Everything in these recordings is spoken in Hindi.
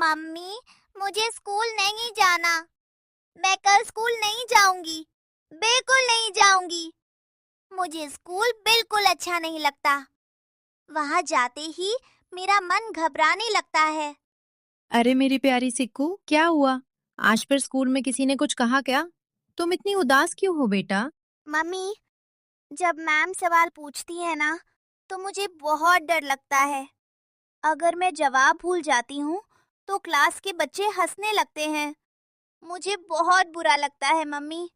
मम्मी, मुझे स्कूल नहीं जाना। मैं कल स्कूल नहीं जाऊंगी, बिल्कुल नहीं जाऊंगी। मुझे स्कूल बिल्कुल अच्छा नहीं लगता। वहां जाते ही मेरा मन घबराने लगता है। अरे मेरी प्यारी सिक्कू, क्या हुआ? आज फिर स्कूल में किसी ने कुछ कहा क्या? तुम इतनी उदास क्यों हो बेटा? मम्मी, जब मैम सवाल पूछती है ना, तो मुझे बहुत डर लगता है। अगर मैं जवाब भूल जाती हूँ, तो क्लास के बच्चे हंसने लगते हैं। मुझे बहुत बुरा लगता है मम्मी,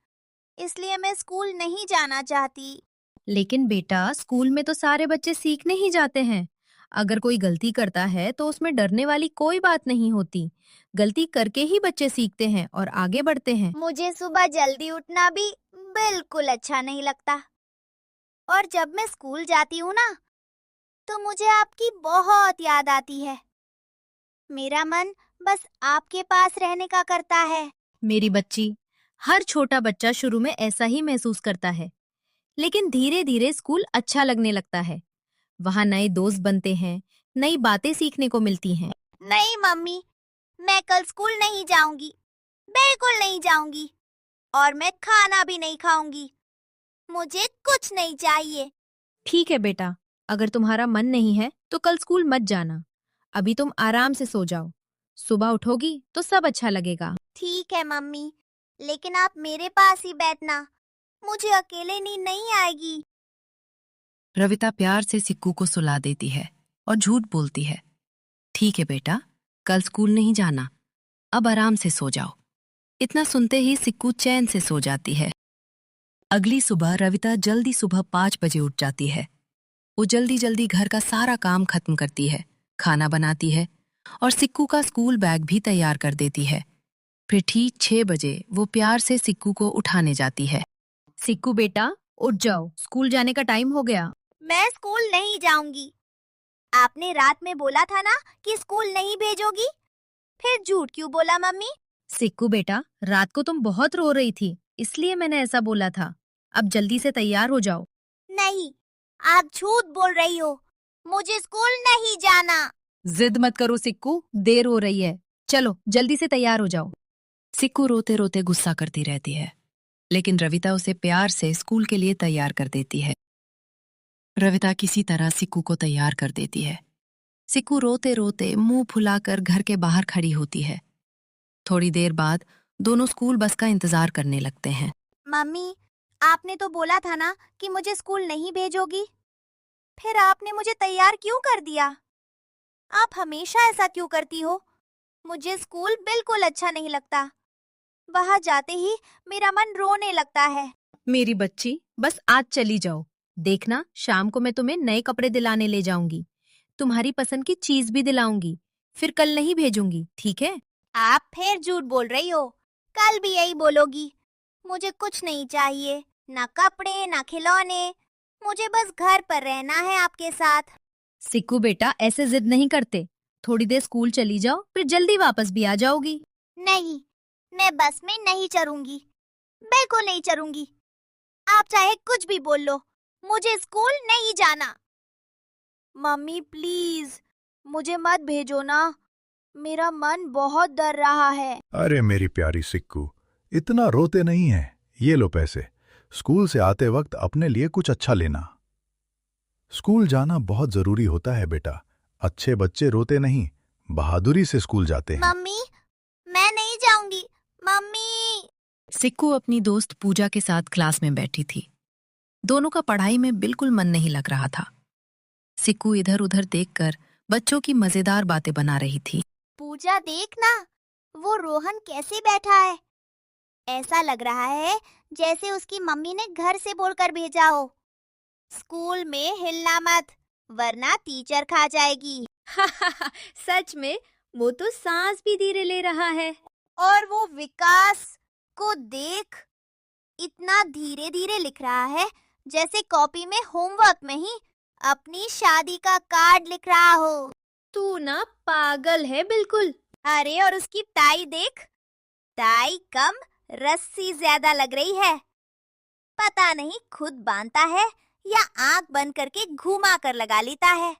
इसलिए मैं स्कूल नहीं जाना चाहती। लेकिन बेटा, स्कूल में तो सारे बच्चे सीखने ही जाते हैं। अगर कोई गलती करता है तो उसमें डरने वाली कोई बात नहीं होती। गलती करके ही बच्चे सीखते हैं और आगे बढ़ते हैं। मुझे सुबह जल्दी उठना भी बिल्कुल अच्छा नहीं लगता। और जब मैं स्कूल जाती हूँ ना, तो मुझे आपकी बहुत याद आती है। मेरा मन बस आपके पास रहने का करता है। मेरी बच्ची, हर छोटा बच्चा शुरू में ऐसा ही महसूस करता है, लेकिन धीरे धीरे स्कूल अच्छा लगने लगता है। वहाँ नए दोस्त बनते हैं, नई बातें सीखने को मिलती हैं। नहीं मम्मी, मैं कल स्कूल नहीं जाऊंगी, बिल्कुल नहीं जाऊंगी। और मैं खाना भी नहीं खाऊंगी। मुझे कुछ नहीं चाहिए। ठीक है बेटा, अगर तुम्हारा मन नहीं है तो कल स्कूल मत जाना। अभी तुम आराम से सो जाओ। सुबह उठोगी तो सब अच्छा लगेगा। ठीक है मम्मी, लेकिन आप मेरे पास ही बैठना। मुझे अकेले नींद नहीं आएगी। रविता प्यार से सिक्कू को सुला देती है और झूठ बोलती है। ठीक है बेटा, कल स्कूल नहीं जाना, अब आराम से सो जाओ। इतना सुनते ही सिक्कू चैन से सो जाती है। अगली सुबह रविता जल्दी सुबह 5 बजे उठ जाती है। वो जल्दी जल्दी घर का सारा काम खत्म करती है, खाना बनाती है और सिक्कू का स्कूल बैग भी तैयार कर देती है। फिर ठीक 6 बजे वो प्यार से सिक्कू को उठाने जाती है। सिक्कू बेटा, उठ जाओ, स्कूल जाने का टाइम हो गया। मैं स्कूल नहीं जाऊंगी। आपने रात में बोला था ना कि स्कूल नहीं भेजोगी। फिर झूठ क्यों बोला मम्मी? सिक्कू बेटा, रात को तुम बहुत रो रही थी, इसलिए मैंने ऐसा बोला था। अब जल्दी से तैयार हो जाओ। नहीं, आप झूठ बोल रही हो। मुझे स्कूल नहीं जाना। जिद मत करो सिक्कू, देर हो रही है। चलो जल्दी से तैयार हो जाओ। सिक्कू रोते रोते गुस्सा करती रहती है, लेकिन रविता उसे प्यार से स्कूल के लिए तैयार कर देती है। रविता किसी तरह सिक्कू को तैयार कर देती है। सिक्कू रोते रोते मुंह फुलाकर घर के बाहर खड़ी होती है। थोड़ी देर बाद दोनों स्कूल बस का इंतजार करने लगते हैं। मम्मी, आपने तो बोला था ना कि मुझे स्कूल नहीं भेजोगी। फिर आपने मुझे तैयार क्यों कर दिया? आप हमेशा ऐसा क्यों करती हो? मुझे स्कूल बिल्कुल अच्छा नहीं लगता। वहां जाते ही मेरा मन रोने लगता है। मेरी बच्ची, बस आज चली जाओ। देखना, शाम को मैं तुम्हें नए कपड़े दिलाने ले जाऊंगी। तुम्हारी पसंद की चीज भी दिलाऊंगी। फिर कल नहीं भेजूंगी, ठीक है? आप फिर झूठ बोल रही हो। कल भी यही बोलोगी। मुझे कुछ नहीं चाहिए, ना कपड़े ना खिलौने। मुझे बस घर पर रहना है आपके साथ। सिक्कू बेटा, ऐसे जिद नहीं करते। थोड़ी देर स्कूल चली जाओ, फिर जल्दी वापस भी आ जाओगी। नहीं, मैं बस में नहीं चढ़ूंगी, बिल्कुल नहीं चढ़ूंगी। आप चाहे कुछ भी बोल लो, मुझे स्कूल नहीं जाना। मम्मी प्लीज, मुझे मत भेजो ना। मेरा मन बहुत डर रहा है। अरे मेरी प्यारी सिक्कू, इतना रोते नहीं है। ये लो पैसे। स्कूल से आते वक्त अपने लिए कुछ अच्छा लेना। स्कूल जाना बहुत जरूरी होता है बेटा। अच्छे बच्चे रोते नहीं, बहादुरी से स्कूल जाते हैं। मम्मी, मैं नहीं जाऊंगी। मम्मी। सिक्कू अपनी दोस्त पूजा के साथ क्लास में बैठी थी। दोनों का पढ़ाई में बिल्कुल मन नहीं लग रहा था। सिक्कू इधर उधर देखकर बच्चों की मजेदार बातें बना रही थी। पूजा देखना, वो रोहन कैसे बैठा है। ऐसा लग रहा है जैसे उसकी मम्मी ने घर से बोलकर भेजा हो। स्कूल में हिलना मत, वरना टीचर खा जाएगी। सच में, वो तो सांस भी धीरे ले रहा है। और वो विकास को देख, इतना धीरे धीरे लिख रहा है जैसे कॉपी में होमवर्क में ही अपनी शादी का कार्ड लिख रहा हो। तू ना पागल है बिल्कुल। अरे और उसकी टाई देख, टाई कम रस्सी ज्यादा लग रही है। पता नहीं खुद बांधता है या आंख बंद करके घुमा कर लगा लेता है।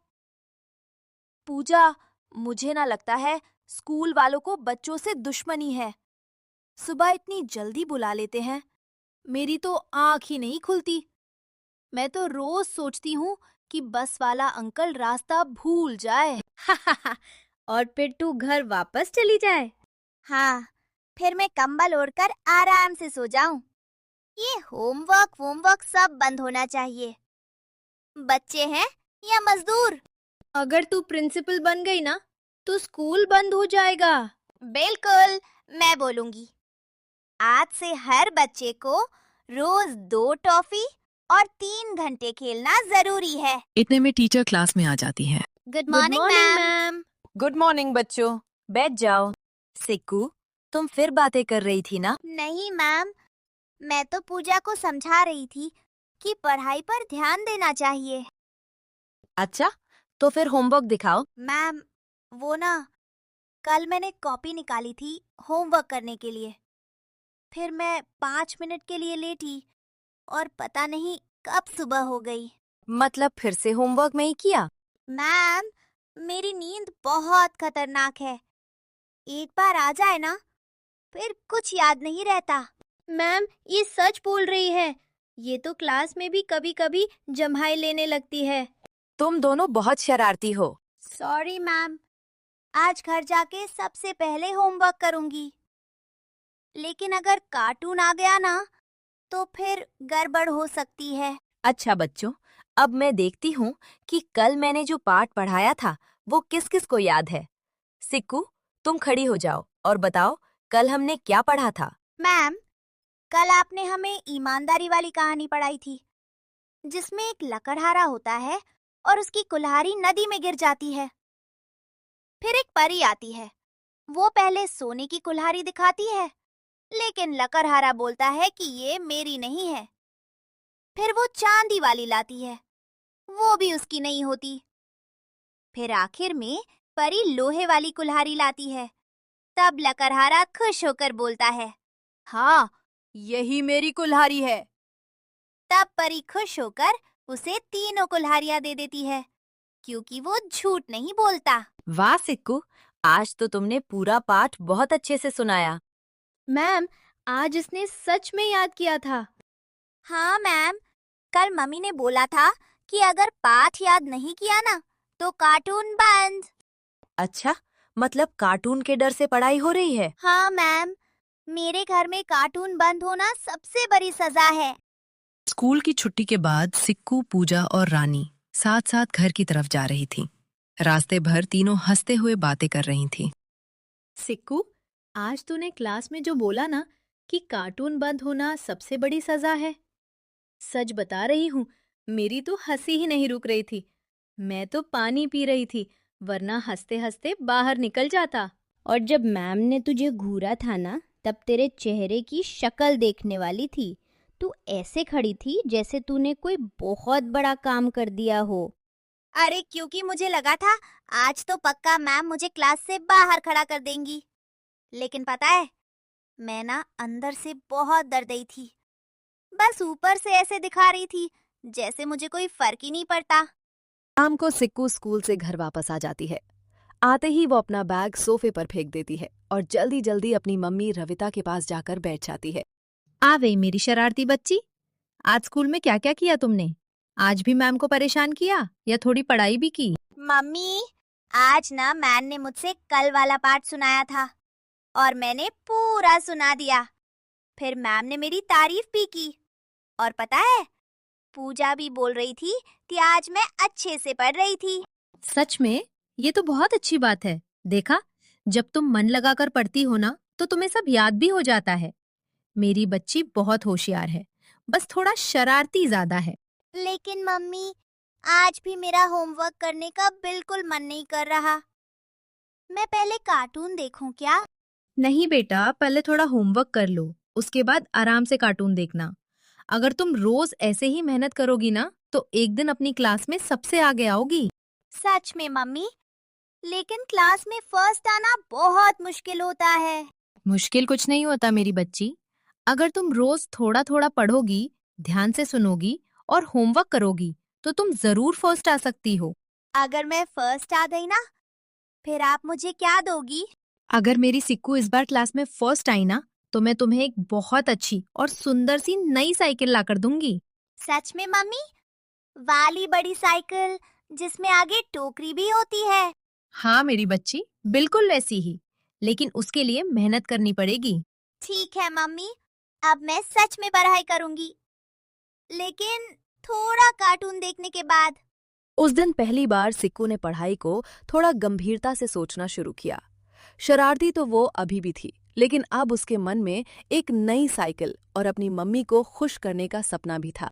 पूजा, मुझे ना लगता है स्कूल वालों को बच्चों से दुश्मनी है। सुबह इतनी जल्दी बुला लेते हैं, मेरी तो आंख ही नहीं खुलती। मैं तो रोज सोचती हूँ कि बस वाला अंकल रास्ता भूल जाए। और फिर तू घर वापस चली जाए। हाँ, फिर मैं कंबल ओढ़कर आराम से सो जाऊं। ये होमवर्क सब बंद होना चाहिए। बच्चे हैं या मजदूर? अगर तू प्रिंसिपल बन गई ना तो स्कूल बंद हो जाएगा। बिल्कुल, मैं बोलूंगी। आज से हर बच्चे को रोज 2 टॉफी और 3 घंटे खेलना जरूरी है। इतने में टीचर क्लास में आ जाती है। Good morning ma'am. Good morning बच्चों, बैठ जाओ। सिक्कू, तुम फिर बातें कर रही थी ना? नहीं मैम, मैं तो पूजा को समझा रही थी कि पढ़ाई पर ध्यान देना चाहिए। अच्छा, तो फिर होमवर्क दिखाओ। मैम, वो ना, कल मैंने कॉपी निकाली थी होमवर्क करने के लिए। फिर मैं 5 मिनट के लिए लेटी और पता नहीं कब सुबह हो गई। मतलब फिर से होमवर्क नहीं किया? मैम, मेरी नींद बहुत खतरनाक है। एक बार आ जाए ना, फिर कुछ याद नहीं रहता। मैम, ये सच बोल रही है। ये तो क्लास में भी कभी-कभी जम्हाई लेने लगती है। तुम दोनों बहुत शरारती हो। सॉरी मैम, आज घर जाके सबसे पहले होमवर्क करूंगी। लेकिन अगर कार्टून आ गया ना, तो फिर गड़बड़ हो सकती है। अच्छा बच्चों, अब मैं देखती हूँ कि कल मैंने जो पाठ पढ़ाया था वो किस किस को याद है। सिक्कू, तुम खड़ी हो जाओ और बताओ कल हमने क्या पढ़ा था। मैम, कल आपने हमें ईमानदारी वाली कहानी पढ़ाई थी, जिसमें एक लकड़हारा होता है और उसकी कुल्हाड़ी नदी में गिर जाती है। फिर एक परी आती है। वो पहले सोने की कुल्हाड़ी दिखाती है, लेकिन लकड़हारा बोलता है कि ये मेरी नहीं है। फिर वो चांदी वाली लाती है, वो भी उसकी नहीं होती। फिर आखिर में परी लोहे वाली कुल्हाड़ी लाती है। तब लकड़हारा खुश होकर बोलता है, हाँ, यही मेरी कुल्हाड़ी है। तब परी खुश होकर उसे तीनों कुल्हाड़ियां दे देती है, क्योंकि वो झूठ नहीं बोलता। वाह सिक्कू, आज तो तुमने पूरा पाठ बहुत अच्छे से सुनाया। मैम, आज इसने सच में याद किया था। हाँ मैम, कल मम्मी ने बोला था कि अगर पाठ याद नहीं किया ना, तो कार्टून बंद। अच्छा, मतलब कार्टून के डर से पढ़ाई हो रही है? हाँ मैम, मेरे घर में कार्टून बंद होना सबसे बड़ी सजा है। स्कूल की छुट्टी के बाद सिक्कू, पूजा और रानी साथ साथ घर की तरफ जा रही थीं। रास्ते भर तीनों हंसते हुए बातें कर रही थीं। सिक्कू, आज तूने क्लास में जो बोला ना कि कार्टून बंद होना सबसे बड़ी सजा है, सच बता रही हूँ, मेरी तो हंसी ही नहीं रुक रही थी। मैं तो पानी पी रही थी, वरना हंसते हंसते बाहर निकल जाता। और जब मैम ने तुझे घूरा था ना, तब तेरे चेहरे की शक्ल देखने वाली थी। तू ऐसे खड़ी थी जैसे तूने कोई बहुत बड़ा काम कर दिया हो। अरे, क्योंकि मुझे लगा था आज तो पक्का मैम मुझे क्लास से बाहर खड़ा कर देंगी। लेकिन पता है, मैं ना अंदर से बहुत डर गई थी। बस ऊपर से ऐसे दिखा रही थी जैसे मुझे कोई फर्क ही नहीं पड़ता। शाम को सिक्कू स्कूल से घर वापस आ जाती है। आते ही वो अपना बैग सोफे पर फेंक देती है और जल्दी जल्दी अपनी मम्मी रविता के पास जाकर बैठ जाती है। आ गई मेरी शरारती बच्ची। आज स्कूल में क्या क्या किया तुमने? आज भी मैम को परेशान किया या थोड़ी पढ़ाई भी की? मम्मी, आज ना मैम ने मुझसे कल वाला पाठ सुनाया था और मैंने पूरा सुना दिया। फिर मैम ने मेरी तारीफ भी की। और पता है, पूजा भी बोल रही थी कि आज मैं अच्छे से पढ़ रही थी। सच में? ये तो बहुत अच्छी बात है। देखा, जब तुम मन लगाकर पढ़ती हो ना, तो तुम्हें सब याद भी हो जाता है। मेरी बच्ची बहुत होशियार है, बस थोड़ा शरारती ज्यादा है। लेकिन मम्मी, आज भी मेरा होमवर्क करने का बिल्कुल मन नहीं कर रहा। मैं पहले कार्टून देखूं क्या? नहीं बेटा, पहले थोड़ा होमवर्क कर लो, उसके बाद आराम से कार्टून देखना। अगर तुम रोज ऐसे ही मेहनत करोगी ना, तो एक दिन अपनी क्लास में सबसे आगे आओगी। सच में मम्मी, लेकिन क्लास में फर्स्ट आना बहुत मुश्किल होता है। मुश्किल कुछ नहीं होता मेरी बच्ची। अगर तुम रोज थोड़ा थोड़ा पढ़ोगी, ध्यान से सुनोगी और होमवर्क करोगी, तो तुम जरूर फर्स्ट आ सकती हो। अगर मैं फर्स्ट आ गई ना, फिर आप मुझे क्या दोगी? अगर मेरी सिक्कू इस बार क्लास में फर्स्ट आई ना, तो मैं तुम्हें एक बहुत अच्छी और सुंदर सी नई साइकिल लाकर दूंगी। सच में मम्मी? वाली बड़ी साइकिल जिसमें आगे टोकरी भी होती है? हाँ मेरी बच्ची, बिल्कुल वैसी ही, लेकिन उसके लिए मेहनत करनी पड़ेगी। ठीक है मम्मी, अब मैं सच में पढ़ाई करूंगी, लेकिन थोड़ा कार्टून देखने के बाद। उस दिन पहली बार सिक्कू ने पढ़ाई को थोड़ा गंभीरता से सोचना शुरू किया। शरारती तो वो अभी भी थी, लेकिन अब उसके मन में एक नई साइकिल और अपनी मम्मी को खुश करने का सपना भी था।